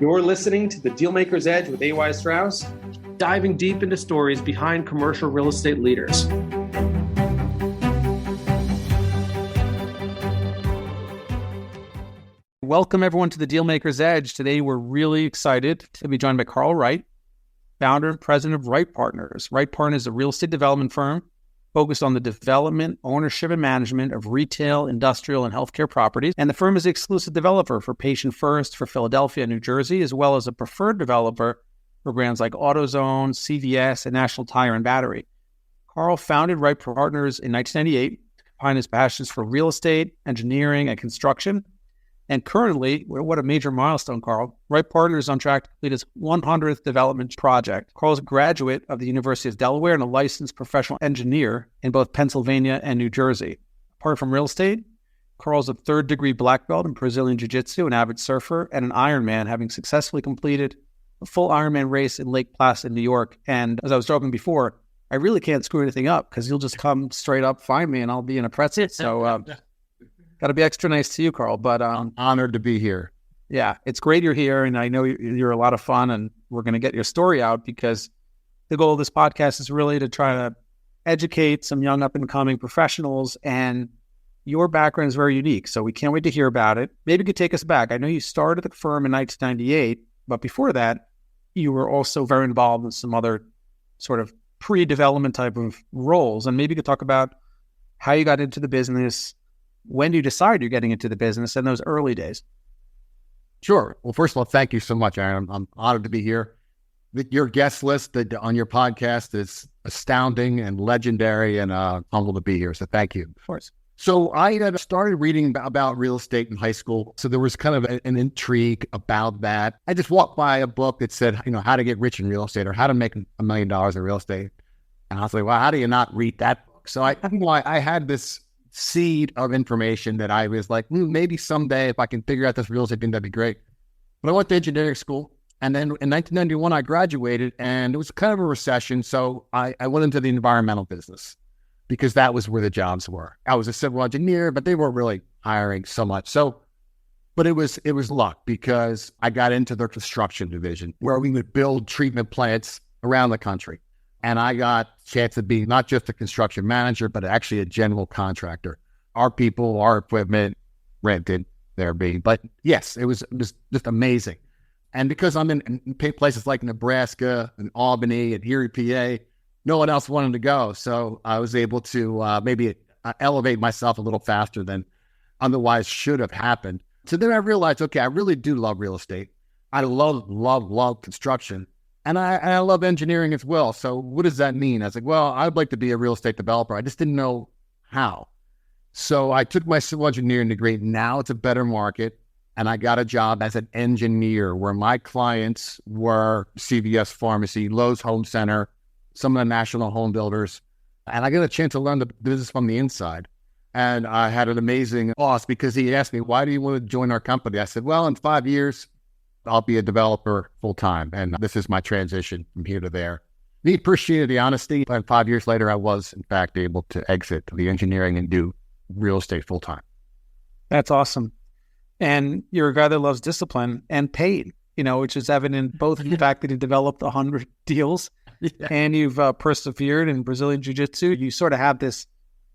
You're listening to The Dealmaker's Edge with A.Y. Strauss, diving deep into stories behind commercial real estate leaders. Welcome, everyone, to The Dealmaker's Edge. Today, we're really excited to be joined by Carl Wright, founder and president of Wright Partners. Wright Partners is a real estate development firm focused on the development, ownership, and management of retail, industrial, and healthcare properties. And the firm is the exclusive developer for Patient First for Philadelphia and New Jersey, as well as a preferred developer for brands like AutoZone, CVS, and National Tire and Battery. Carl founded Wright Partners in 1998 to combine his passions for real estate, engineering, and construction. And currently, what a major milestone, Carl. Wright Partners is on track to complete its 100th development project. Carl's a graduate of the University of Delaware and a licensed professional engineer in both Pennsylvania and New Jersey. Apart from real estate, Carl's a third-degree black belt in Brazilian Jiu-Jitsu, an avid surfer, and an Ironman, having successfully completed a full Ironman race in Lake Placid, New York. And as I was joking before, I really can't screw anything up because you'll just come straight up, find me, and I'll be in a pretzel. So, got to be extra nice to you, Carl. But I'm honored to be here. Yeah, it's great you're here, and I know you're a lot of fun, and we're going to get your story out because the goal of this podcast is really to try to educate some young up-and-coming professionals, and your background is very unique, so we can't wait to hear about it. Maybe you could take us back. I know you started the firm in 1998, but before that, you were also very involved in some other sort of pre-development type of roles, and maybe you could talk about how you got into the business. When do you decide you're getting into the business in those early days? Sure. Well, first of all, thank you so much, Aaron. I'm honored to be here. Your guest list on your podcast is astounding and legendary, and humble to be here. So thank you. Of course. So I had started reading about real estate in high school. So there was kind of an intrigue about that. I just walked by a book that said, how to get rich in real estate or how to make $1 million in real estate. And I was like, well, how do you not read that book? So I had this seed of information that I was like, maybe someday if I can figure out this real estate thing, that'd be great. But I went to engineering school, and then in 1991 I graduated, and it was kind of a recession, so I went into the environmental business because that was where the jobs were. I was a civil engineer, but they weren't really hiring so much. But it was luck because I got into the construction division where we would build treatment plants around the country. And I got a chance to be not just a construction manager, but actually a general contractor. Our people, our equipment, rented, there be. But yes, it was just amazing. And because I'm in places like Nebraska and Albany and Erie, PA, no one else wanted to go. So I was able to maybe elevate myself a little faster than otherwise should have happened. So then I realized, okay, I really do love real estate. I love construction. And I love engineering as well. So what does that mean? I was like, well, I'd like to be a real estate developer. I just didn't know how. So I took my civil engineering degree. Now it's a better market. And I got a job as an engineer where my clients were CVS Pharmacy, Lowe's Home Center, some of the national home builders. And I got a chance to learn the business from the inside. And I had an amazing boss because he asked me, why do you want to join our company? I said, well, in 5 years, I'll be a developer full time. And this is my transition from here to there. He appreciated the honesty. And 5 years later, I was, in fact, able to exit the engineering and do real estate full time. That's awesome. And you're a guy that loves discipline and pain, which is evident both in the fact that you developed 100 deals and you've persevered in Brazilian Jiu-Jitsu. You sort of have this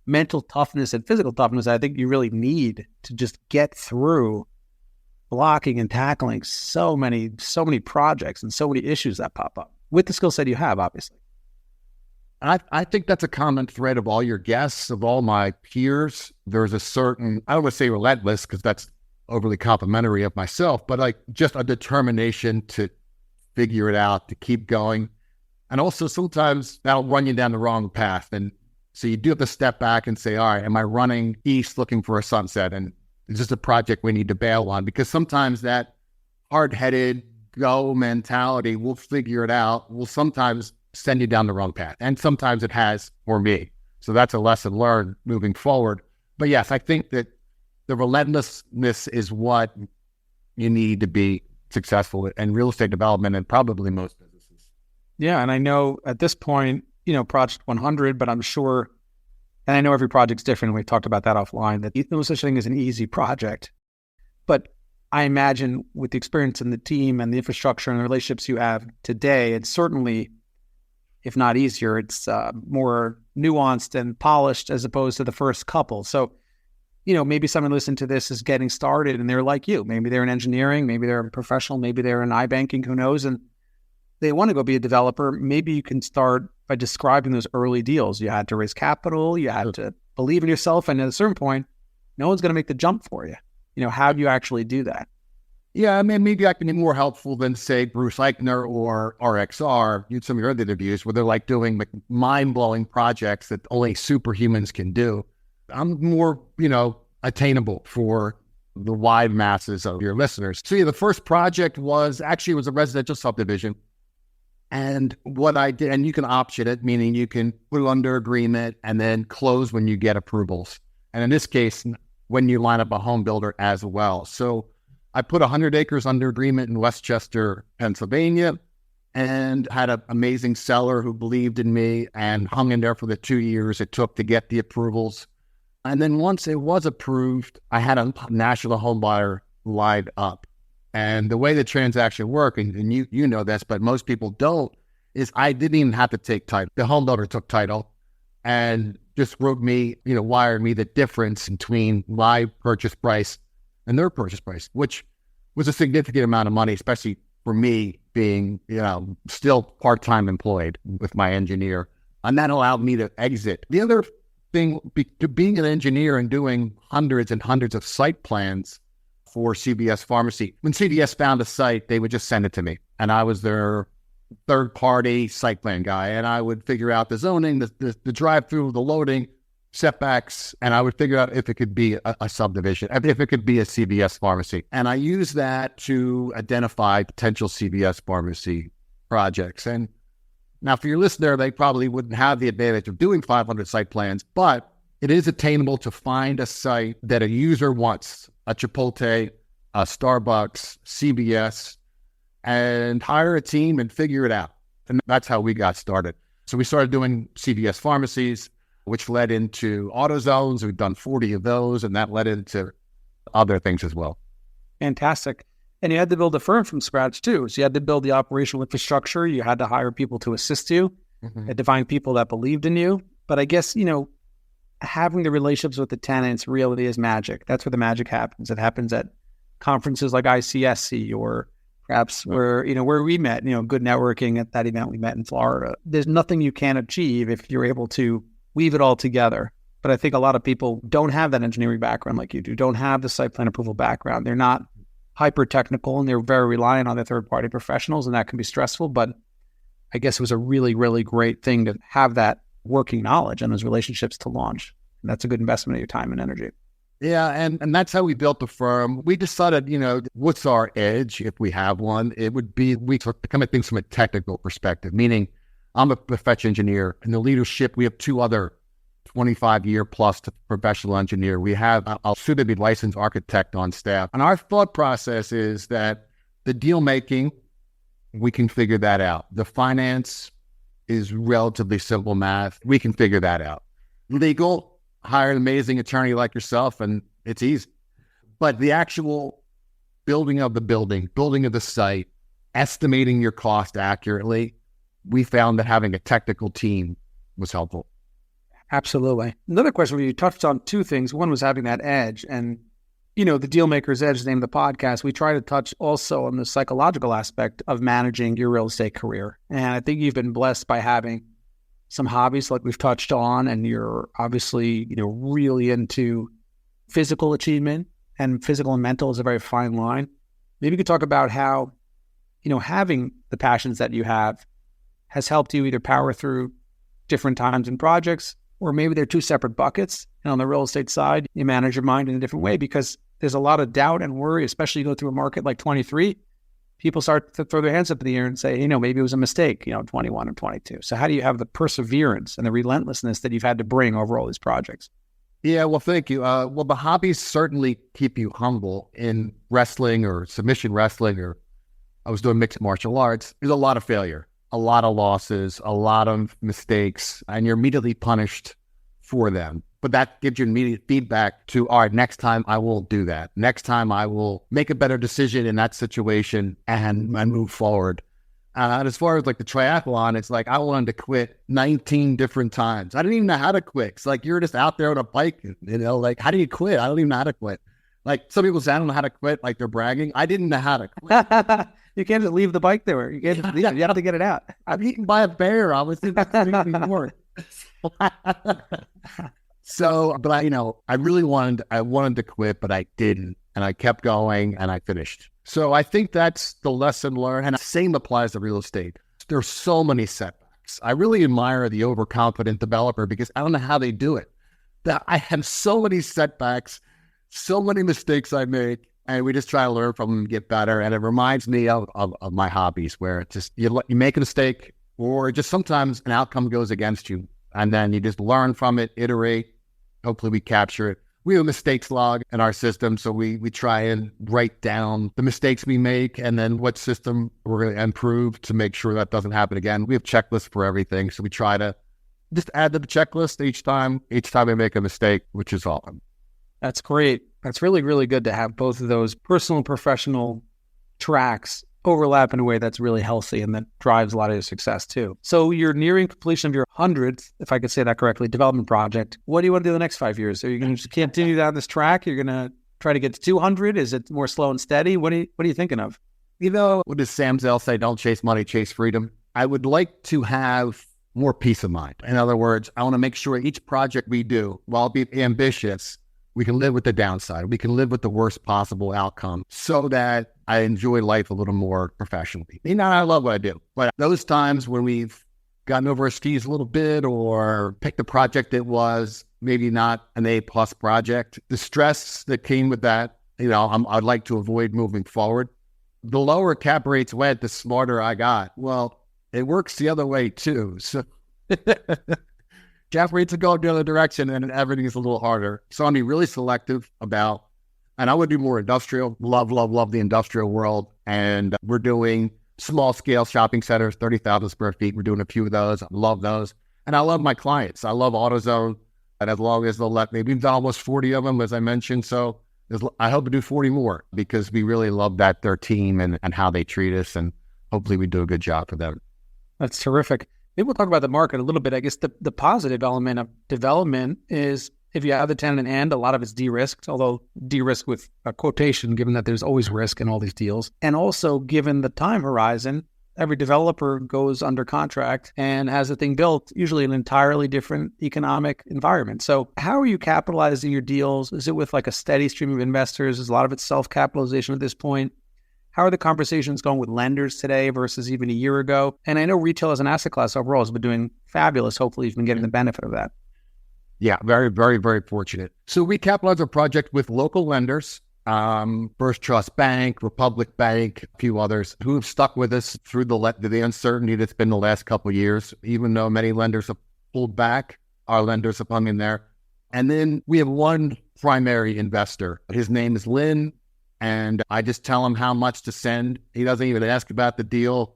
mental toughness and physical toughness I think you really need to just get through blocking and tackling so many projects and so many issues that pop up with the skill set you have, obviously. I think that's a common thread of all your guests, of all my peers. There's a certain, I don't want to say relentless because that's overly complimentary of myself, but like just a determination to figure it out, to keep going. And also sometimes that'll run you down the wrong path. And so you do have to step back and say, all right, am I running east looking for a sunset? And it's just a project we need to bail on, because sometimes that hard-headed go mentality, we'll figure it out, will sometimes send you down the wrong path. And sometimes it has for me. So that's a lesson learned moving forward. But yes, I think that the relentlessness is what you need to be successful in real estate development and probably most businesses. Yeah. And I know at this point, Project 100, but I'm sure, and I know every project's different. We've talked about that offline, that no such thing as an easy project. But I imagine with the experience in the team and the infrastructure and the relationships you have today, it's certainly, if not easier, it's more nuanced and polished as opposed to the first couple. So, maybe someone listening to this is getting started and they're like you. Maybe they're in engineering, maybe they're a professional, maybe they're in iBanking, who knows? And they want to go be a developer. Maybe you can start by describing those early deals. You had to raise capital, you had to believe in yourself. And at a certain point, no one's going to make the jump for you. How do you actually do that? Yeah, I mean, maybe I can be more helpful than, say, Bruce Eichner or RXR, some of your other interviews, where they're like doing mind-blowing projects that only superhumans can do. I'm more, attainable for the wide masses of your listeners. So yeah, the first project was a residential subdivision. And what I did, and you can option it, meaning you can put it under agreement and then close when you get approvals. And in this case, when you line up a home builder as well. So I put 100 acres under agreement in Westchester, Pennsylvania, and had an amazing seller who believed in me and hung in there for the 2 years it took to get the approvals. And then once it was approved, I had a national home buyer lined up. And the way the transaction worked, and you know this, but most people don't, is I didn't even have to take title. The home builder took title and just wired me the difference between my purchase price and their purchase price, which was a significant amount of money, especially for me being, still part-time employed with my engineer. And that allowed me to exit. The other thing, being an engineer and doing hundreds and hundreds of site plans for CVS Pharmacy, when CVS found a site, they would just send it to me. And I was their third-party site plan guy. And I would figure out the zoning, the drive-through, the loading, setbacks, and I would figure out if it could be a subdivision, if it could be a CVS Pharmacy. And I use that to identify potential CVS Pharmacy projects. And now for your listener, they probably wouldn't have the advantage of doing 500 site plans, but it is attainable to find a site that a user wants, a Chipotle, a Starbucks, CVS, and hire a team and figure it out. And that's how we got started. So we started doing CVS Pharmacies, which led into AutoZones. We've done 40 of those, and that led into other things as well. Fantastic. And you had to build a firm from scratch too. So you had to build the operational infrastructure. You had to hire people to assist you. You had to find people that believed in you. But I guess, having the relationships with the tenants really is magic. That's where the magic happens. It happens at conferences like ICSC or perhaps where we met, good networking at that event we met in Florida. There's nothing you can't achieve if you're able to weave it all together. But I think a lot of people don't have that engineering background like you do, don't have the site plan approval background. They're not hyper technical and they're very reliant on their third-party professionals, and that can be stressful. But I guess it was a really, really great thing to have that working knowledge and those relationships to launch. And that's a good investment of your time and energy. Yeah, and that's how we built the firm. We decided, what's our edge if we have one? It would be, we come at things from a technical perspective, meaning I'm a professional engineer. In the leadership, we have two other 25-year plus professional engineer. We have a soon-to-be licensed architect on staff. And our thought process is that the deal making, we can figure that out. The finance is relatively simple math. We can figure that out. Legal, hire an amazing attorney like yourself, and it's easy. But the actual building of the building, building of the site, estimating your cost accurately, we found that having a technical team was helpful. Absolutely. Another question where you touched on two things. One was having that edge, and the Dealmaker's Edge is the name of the podcast. We try to touch also on the psychological aspect of managing your real estate career. And I think you've been blessed by having some hobbies like we've touched on, and you're obviously, really into physical achievement, and physical and mental is a very fine line. Maybe you could talk about how, having the passions that you have has helped you either power through different times and projects, or maybe they're two separate buckets. And on the real estate side, you manage your mind in a different way because there's a lot of doubt and worry, especially you go through a market like 23. People start to throw their hands up in the air and say, maybe it was a mistake, 21 or 22. So how do you have the perseverance and the relentlessness that you've had to bring over all these projects? Yeah, well, thank you. Well, the hobbies certainly keep you humble. In wrestling or submission wrestling, or I was doing mixed martial arts, there's a lot of failure, a lot of losses, a lot of mistakes, and you're immediately punished for them. but that gives you immediate feedback to, all right, next time I will do that. Next time I will make a better decision in that situation and move forward. And as far as like the triathlon, it's like I wanted to quit 19 different times. I didn't even know how to quit. It's like you're just out there on a bike, like, how do you quit? I don't even know how to quit. Like some people say, I don't know how to quit, like they're bragging. I didn't know how to quit. You can't just leave the bike there. You can't just leave it. You have to get it out. I'm eaten by a bear. I was in the So, but I really wanted to quit, but I didn't. And I kept going and I finished. So I think that's the lesson learned. And the same applies to real estate. There's so many setbacks. I really admire the overconfident developer because I don't know how they do it. That I have so many setbacks, so many mistakes I make, and we just try to learn from them and get better. And it reminds me of my hobbies where it's just you make a mistake or just sometimes an outcome goes against you. And then you just learn from it, iterate. Hopefully we capture it. We have a mistakes log in our system. So we try and write down the mistakes we make and then what system we're going to improve to make sure that doesn't happen again. We have checklists for everything. So we try to just add to the checklist each time we make a mistake, which is awesome. That's great. That's really, really good to have both of those personal and professional tracks overlap in a way that's really healthy and that drives a lot of your success too. So you're nearing completion of your 100th, if I could say that correctly, development project. What do you want to do the next 5 years? Are you going to just continue down this track? You're going to try to get to 200? Is it more slow and steady? What are you thinking of? What does Sam Zell say? Don't chase money, chase freedom. I would like to have more peace of mind. In other words, I want to make sure each project we do, while be ambitious, we can live with the downside. We can live with the worst possible outcome so that I enjoy life a little more professionally. I love what I do. But those times when we've gotten over our skis a little bit or picked a project that was maybe not an A+ project, the stress that came with that, I'd like to avoid moving forward. The lower cap rates went, the smarter I got. Well, it works the other way too. So cap rates are going the other direction and everything is a little harder. So I'm being really selective about, and I would do more industrial, love the industrial world. And we're doing small scale shopping centers, 30,000 square feet. We're doing a few of those. I love those. And I love my clients. I love AutoZone. And as long as they'll let me, we've done almost 40 of them, as I mentioned. So I hope to do 40 more because we really love their team and how they treat us. And hopefully we do a good job for them. That's terrific. Maybe we'll talk about the market a little bit. I guess the positive element of development is if you have the tenant in hand, a lot of it's de-risked, although de-risked with a quotation, given that there's always risk in all these deals. And also given the time horizon, every developer goes under contract and has a thing built, usually in an entirely different economic environment. So how are you capitalizing your deals? Is it with like a steady stream of investors? Is a lot of it self-capitalization at this point? How are the conversations going with lenders today versus even a year ago? And I know retail as an asset class overall has been doing fabulous. Hopefully you've been getting the benefit of that. Yeah, very, very, very fortunate. So we capitalized our project with local lenders, First Trust Bank, Republic Bank, a few others who have stuck with us through the uncertainty that's been the last couple of years. Even though many lenders have pulled back, our lenders have hung in there. And then we have one primary investor. His name is Lynn. And I just tell him how much to send. He doesn't even ask about the deal.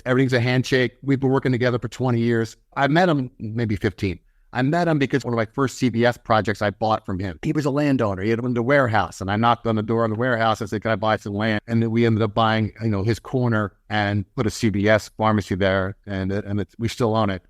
Everything's a handshake. We've been working together for 20 years. I met him maybe 15. I met him because one of my first CBS projects I bought from him. He was a landowner. He had owned a warehouse, and I knocked on the door of the warehouse. I said, "Can I buy some land?" And then we ended up buying, his corner and put a CBS pharmacy there, and we still own it.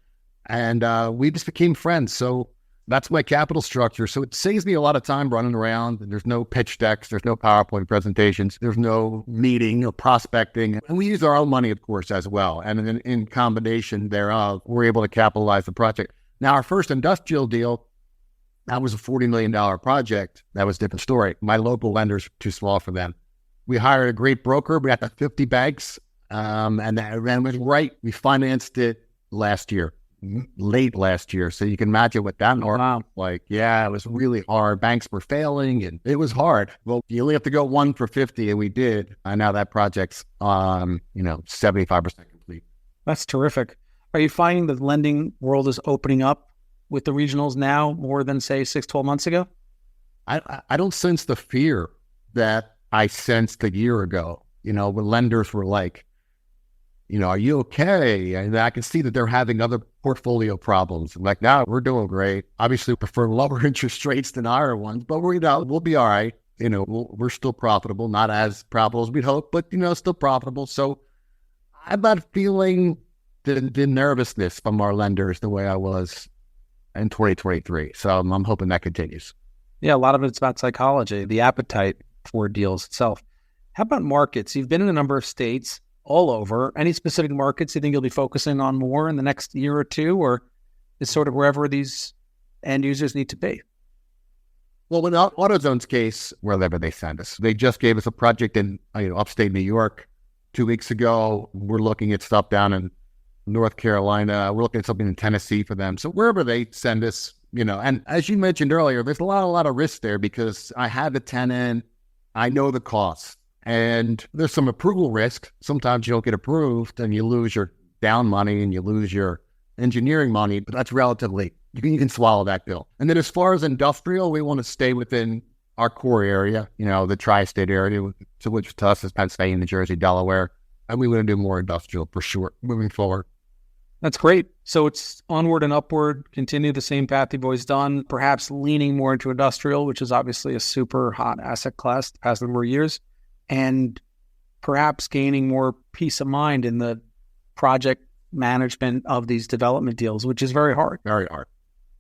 And we just became friends. So that's my capital structure. So it saves me a lot of time running around. And there's no pitch decks. There's no PowerPoint presentations. There's no meeting or prospecting. And we use our own money, of course, as well. And in combination thereof, we're able to capitalize the project. Now, our first industrial deal, that was a $40 million project. That was a different story. My local lenders were too small for them. We hired a great broker. We got the 50 banks, and that was right. We financed it late last year. So you can imagine what that was like. Yeah, it was really hard. Banks were failing, and it was hard. Well, you only have to go 1 for 50, and we did. And now that project's 75% complete. That's terrific. Are you finding the lending world is opening up with the regionals now more than, say, 6-12 months ago? I don't sense the fear that I sensed a year ago, when lenders were like, are you okay? And I can see that they're having other portfolio problems. Like now we're doing great. Obviously, we prefer lower interest rates than higher ones, but we'll be all right. We're still profitable, not as profitable as we'd hope, but still profitable. So I'm not feeling the nervousness from our lenders the way I was in 2023. So I'm hoping that continues. Yeah, a lot of it's about psychology, the appetite for deals itself. How about markets? You've been in a number of states all over. Any specific markets you think you'll be focusing on more in the next year or two, or is sort of wherever these end users need to be? Well, in AutoZone's case, wherever they send us, they just gave us a project in upstate New York 2 weeks ago. We're looking at stuff down in North Carolina. We're looking at something in Tennessee for them. So wherever they send us, and as you mentioned earlier, there's a lot of risk there because I have the tenant, I know the cost, and there's some approval risk. Sometimes you don't get approved and you lose your down money and you lose your engineering money, but that's relatively, you can swallow that bill. And then as far as industrial, we want to stay within our core area, the tri-state area, which to us is Pennsylvania, New Jersey, Delaware. And we want to do more industrial for sure moving forward. That's great. So it's onward and upward, continue the same path you've always done, perhaps leaning more into industrial, which is obviously a super hot asset class the past number of years, and perhaps gaining more peace of mind in the project management of these development deals, which is very hard. Very hard.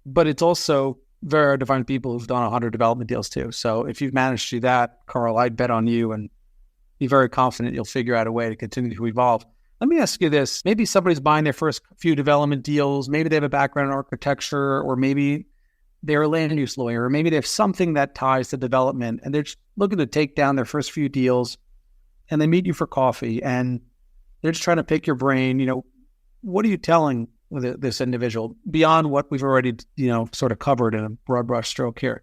But it's also very hard to find people who've done 100 development deals too. So if you've managed to do that, Carl, I'd bet on you and be very confident you'll figure out a way to continue to evolve. Let me ask you this. Maybe somebody's buying their first few development deals. Maybe they have a background in architecture, or maybe they're a land use lawyer, or maybe they have something that ties to development, and they're just looking to take down their first few deals, and they meet you for coffee, and they're just trying to pick your brain. What are you telling this individual beyond what we've already, sort of covered in a broad brush stroke here?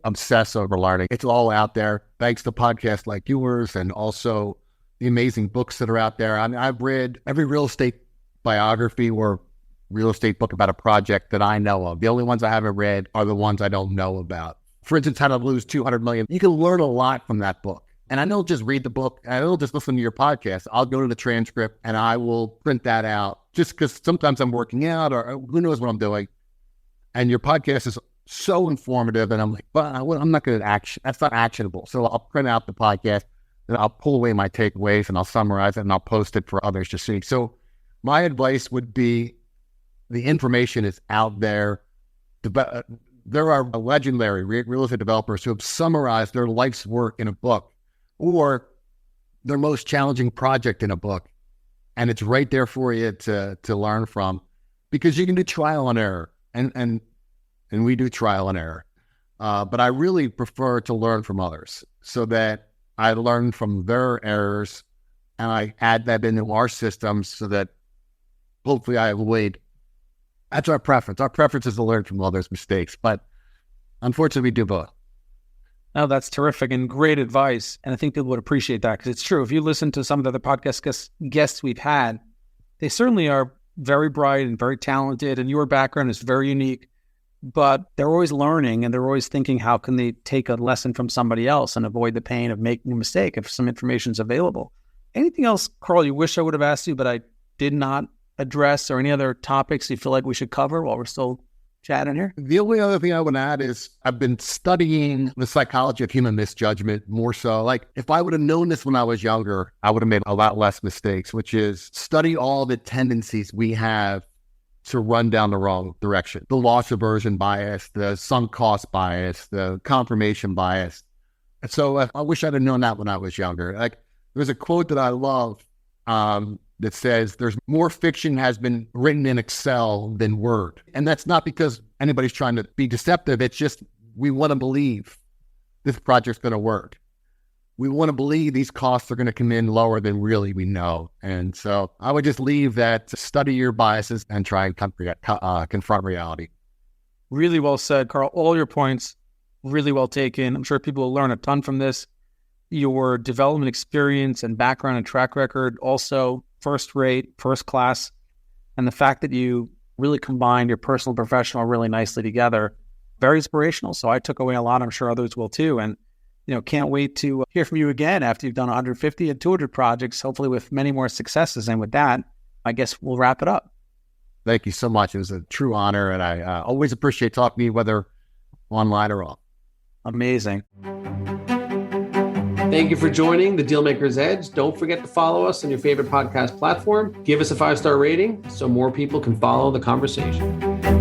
Obsess over learning. It's all out there. Thanks to podcasts like yours and also the amazing books that are out there. I mean, I've read every real estate biography or real estate book about a project that I know of. The only ones I haven't read are the ones I don't know about. For instance, How to Lose $200 Million. You can learn a lot from that book. And I don't just read the book. I don't just listen to your podcast. I'll go to the transcript and I will print that out just because sometimes I'm working out or who knows what I'm doing. And your podcast is so informative. And I'm like, but I'm not going to action. That's not actionable. So I'll print out the podcast and I'll pull away my takeaways and I'll summarize it and I'll post it for others to see. So my advice would be the information is out there. There are legendary real estate developers who have summarized their life's work in a book or their most challenging project in a book. And it's right there for you to learn from, because you can do trial and error. And we do trial and error. But I really prefer to learn from others so that I learn from their errors and I add that into our systems so that hopefully I avoid. That's our preference. Our preference is to learn from others' mistakes, but unfortunately we do both. Oh, that's terrific and great advice. And I think people would appreciate that because it's true. If you listen to some of the other podcast guests we've had, they certainly are very bright and very talented, and your background is very unique, but they're always learning and they're always thinking, how can they take a lesson from somebody else and avoid the pain of making a mistake if some information is available? Anything else, Carl, you wish I would have asked you, but I did not address, or any other topics you feel like we should cover while we're still chatting here? The only other thing I would add is I've been studying the psychology of human misjudgment more so. Like if I would have known this when I was younger, I would have made a lot less mistakes, which is study all the tendencies we have to run down the wrong direction. The loss aversion bias, the sunk cost bias, the confirmation bias. And so I wish I'd have known that when I was younger. Like there's a quote that I love that says there's more fiction has been written in Excel than Word. And that's not because anybody's trying to be deceptive. It's just we want to believe this project's going to work. We want to believe these costs are going to come in lower than really we know. And so I would just leave that to study your biases and try and confront reality. Really well said, Carl. All your points, really well taken. I'm sure people will learn a ton from this. Your development experience and background and track record, also first rate, first class. And the fact that you really combined your personal and professional really nicely together, very inspirational. So I took away a lot. I'm sure others will too. And can't wait to hear from you again after you've done 150 and 200 projects, hopefully with many more successes. And with that, I guess we'll wrap it up. Thank you so much. It was a true honor, and I always appreciate talking to you, whether online or off. Amazing. Thank you for joining the Dealmaker's Edge. Don't forget to follow us on your favorite podcast platform. Give us a 5-star rating so more people can follow the conversation.